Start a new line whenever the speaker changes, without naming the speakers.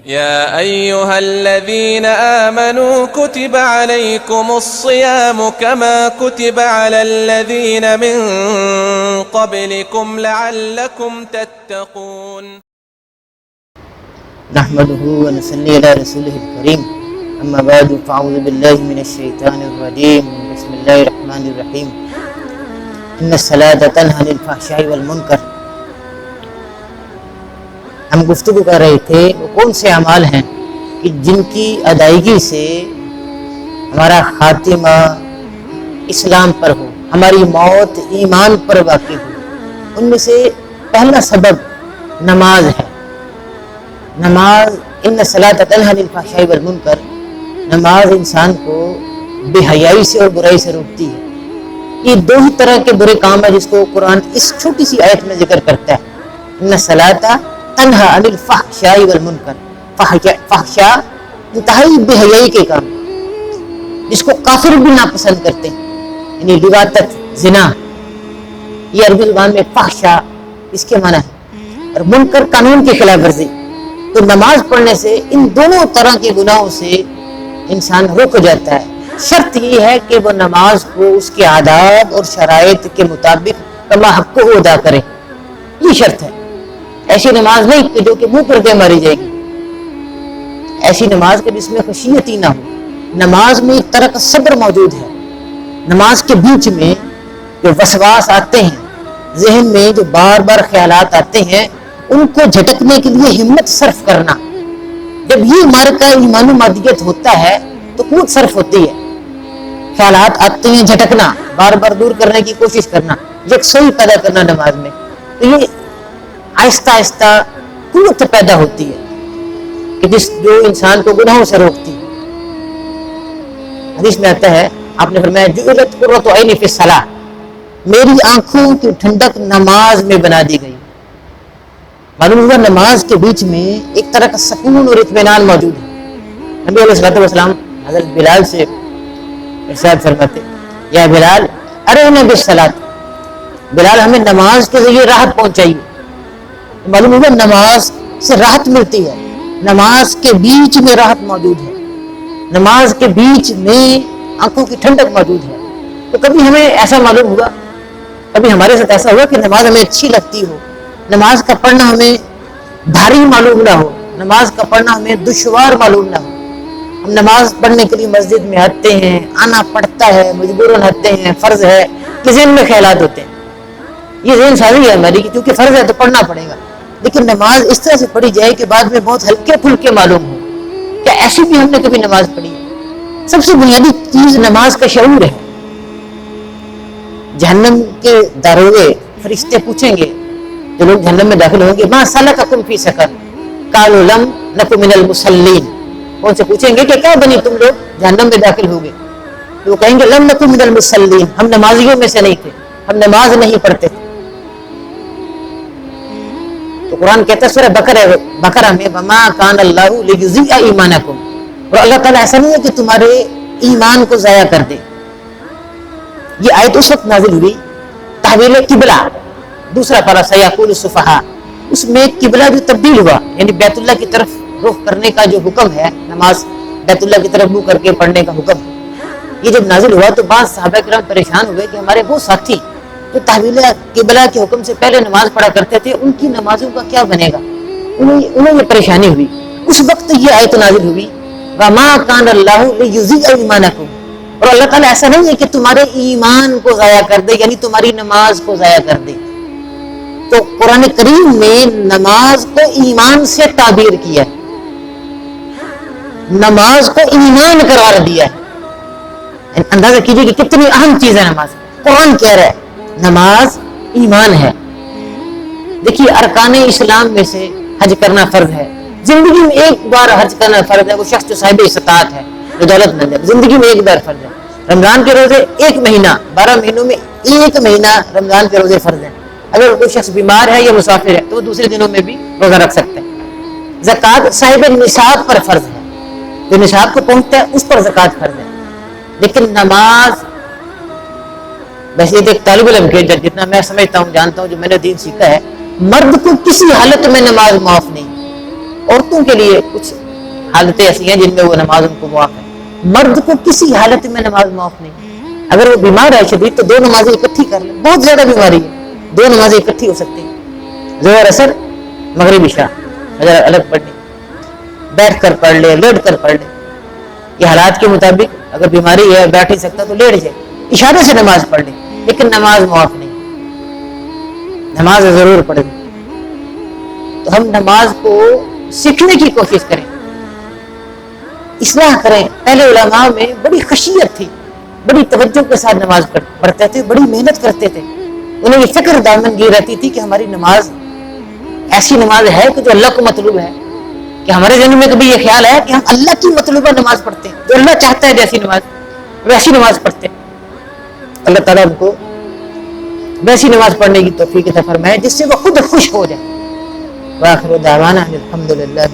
يا أيها الذين آمنوا كتب عليكم الصيام كما كتب على الذين من قبلكم لعلكم تتقون.
نحمده ونصلي على رسوله الكريم. أما بعد فأعوذ بالله من الشيطان الرجيم. بسم الله الرحمن الرحيم. إن الصلاة تنهى عن الفحشاء والمنکر. ہم گفتگو کر رہے تھے وہ کون سے اعمال ہیں کہ جن کی ادائیگی سے ہمارا خاتمہ اسلام پر ہو، ہماری موت ایمان پر واقع ہو. ان میں سے پہلا سبب نماز ہے. نماز ان الصلاۃ تنہی عن الفحشاء والمنکر، نماز انسان کو بے حیائی سے اور برائی سے روکتی ہے. یہ دو ہی طرح کے برے کام ہیں جس کو قرآن اس چھوٹی سی آیت میں ذکر کرتا ہے. ان الصلاۃ تنہی عن الفحشاء والمنکر. فحشاء انتہائی بے حیائی کے کام جس کو کافر بھی ناپسند کرتے ہیں، یعنی لواطت، زنا، یہ عربی زبان میں فحشاء اس کے معنی ہے، اور منکر قانون کی خلاف ورزی. تو نماز پڑھنے سے ان دونوں طرح کے گناہوں سے انسان رک جاتا ہے. شرط یہ ہے کہ وہ نماز کو اس کے آداب اور شرائط کے مطابق کما حق کو ادا کرے. یہ شرط ہے. ایسی نماز نہیں کہ جو کہ منہ پر دے ماری جائے گی. ایسی نماز کے جس میں خشیت ہی نہ ہو. نماز میں ایک طرح کا صبر موجود ہے. نماز کے بیچ میں جو وسواس آتے ہیں، ذہن میں جو بار بار خیالات آتے ہیں، ان کو جھٹکنے کے لیے ہمت صرف کرنا. جب یہ معرکہ ایمان و مادیت ہوتا ہے تو قوت صرف ہوتی ہے. خیالات آتے ہیں، جھٹکنا، بار بار دور کرنے کی کوشش کرنا، یکسوئی پیدا کرنا نماز میں. تو یہ آہستہ آہستہ قوت پیدا ہوتی ہے کہ جو انسان کو گناہوں سے روکتی ہے. حدیث میں آتا ہے، آپ نے فرمایا جعلت قرۃ عینی فی الصلاۃ، میری آنکھوں کی ٹھنڈک نماز میں بنا دی گئی. معلوم ہوا نماز کے بیچ میں ایک طرح کا سکون اور اطمینان موجود ہے. نبی علیہ الصلوۃ والسلام حضرت بلال سے ارشاد فرماتے، یا بلال ارحنا بالصلاۃ، بلال ہمیں نماز کے ذریعے راحت پہنچائیے. معلوم ہوا نماز سے راحت ملتی ہے. نماز کے بیچ میں راحت موجود ہے. نماز کے بیچ میں آنکھوں کی ٹھنڈک موجود ہے. تو کبھی ہمیں ایسا معلوم ہوا، کبھی ہمارے ساتھ ایسا ہوا کہ نماز ہمیں اچھی لگتی ہو، نماز کا پڑھنا ہمیں بھاری معلوم نہ ہو، نماز کا پڑھنا ہمیں دشوار معلوم نہ ہو. ہم نماز پڑھنے کے لیے مسجد میں آتے ہیں، آنا پڑتا ہے، مجبوراً آتے ہیں، فرض ہے. کہ ذہن میں خیالات ہوتے ہیں. یہ ذہن سازی ہے ہماری کہ کیونکہ فرض ہے تو پڑھنا پڑے گا. لیکن نماز اس طرح سے پڑھی جائے کہ بعد میں بہت ہلکے پھلکے معلوم ہو. کیا ایسی بھی ہم نے کبھی نماز پڑھی ہے؟ سب سے بنیادی چیز نماز کا شعور ہے. جہنم کے داروغے فرشتے پوچھیں گے، جو لوگ جہنم میں داخل ہوں گے، ما سلککم فی سقر قالوا لم نک من المصلین. ان سے پوچھیں گے کہ کیا بنی تم لوگ جہنم میں داخل ہوگے؟ تو وہ کہیں گے لم نک من المصلین، ہم نمازیوں میں سے نہیں تھے، ہم نماز نہیں پڑھتے تھے. تو قرآن کہتا ہے سورہ بقرہ میں وما کان اللہ لیضیع ایمانکم، اور اللہ تعالیٰ ایسا نہیں ہے کہ تمہارے ایمان کو ضائع کر دے. یہ آیت اس وقت نازل ہوئی تحویل قبلہ، دوسرا پارہ سیقول السفہاء، اس میں قبلہ جو تبدیل ہوا، یعنی بیت اللہ کی طرف رخ کرنے کا جو حکم ہے، نماز بیت اللہ کی طرف منہ کر کے پڑھنے کا حکم، یہ جب نازل ہوا تو بعض صحابہ کرام پریشان ہوئے کہ ہمارے وہ ساتھی جو تحویل قبلہ کے حکم سے پہلے نماز پڑھا کرتے تھے، ان کی نمازوں کا کیا بنے گا؟ انہیں یہ پریشانی ہوئی. اس وقت یہ آیت نازل ہوئی وما کان اللہ لیضیع ایمانکم، اور اللہ تعالیٰ ایسا نہیں ہے کہ تمہارے ایمان کو ضائع کر دے، یعنی تمہاری نماز کو ضائع کر دے. تو قرآن کریم میں نماز کو ایمان سے تعبیر کیا ہے، نماز کو ایمان قرار دیا ہے. اندازہ کیجئے کہ کتنی اہم چیز ہے نماز. قرآن کہہ رہا ہے نماز ایمان ہے. دیکھیے ارکان اسلام میں سے حج کرنا فرض ہے. زندگی میں ایک بار حج کرنا فرض ہے. وہ شخص جو صاحب استطاعت ہے، جو دولت مند ہے، زندگی میں ایک بار فرض ہے. رمضان کے روزے ایک مہینہ، 12 مہینوں میں ایک مہینہ رمضان کے روزے فرض ہیں. اگر کوئی شخص بیمار ہے یا مسافر ہے تو وہ دوسرے دنوں میں بھی روزہ رکھ سکتے ہیں. زکوٰۃ صاحب نصاب پر فرض ہے، جو نصاب کو پہنچتا ہے اس پر زکوٰۃ فرض ہے. لیکن نماز ویسے ایک طالب علم کے جتنا میں سمجھتا ہوں، جانتا ہوں، جو میں نے دین سیکھا ہے، مرد کو کسی حالت میں نماز معاف نہیں. عورتوں کے لیے کچھ حالتیں ایسی ہیں جن میں وہ نماز ان کو معاف ہے. مرد کو کسی حالت میں نماز معاف نہیں. اگر وہ بیمار ہے شدید تو 2 نمازیں اکٹھی کر لیں. بہت زیادہ بیماری ہے 2 نمازیں اکٹھی ہو سکتی ہیں, ظہر اثر مغرب عشاء, اگر الگ پڑھنی بیٹھ کر پڑھ لے, لیٹ کر پڑھ لے. یہ حالات کے مطابق اگر بیماری ہے بیٹھ نہیں سکتا تو لیٹ جائے, اشارے سے نماز پڑھ لے, لیکن نماز معاف نہیں, نماز ضرور پڑھیں. تو ہم نماز کو سیکھنے کی کوشش کریں, اصلاح کریں. پہلے علماء میں بڑی خشیت تھی, بڑی توجہ کے ساتھ نماز پڑھتے تھے, بڑی محنت کرتے تھے. انہیں یہ فکر دامنگیر رہتی تھی کہ ہماری نماز ایسی نماز ہے کہ جو اللہ کو مطلوب ہے, کہ ہمارے ذہن میں کبھی یہ خیال ہے کہ ہم اللہ کی مطلوبہ نماز پڑھتے ہیں, جو اللہ چاہتا ہے جیسی نماز ویسی نماز پڑھتے ہیں. اللہ تعالیٰ ہم کو ویسی نماز پڑھنے کی توفیق عطا فرمائے جس سے وہ خود خوش ہو جائے. وآخر دعوانا الحمد للہ.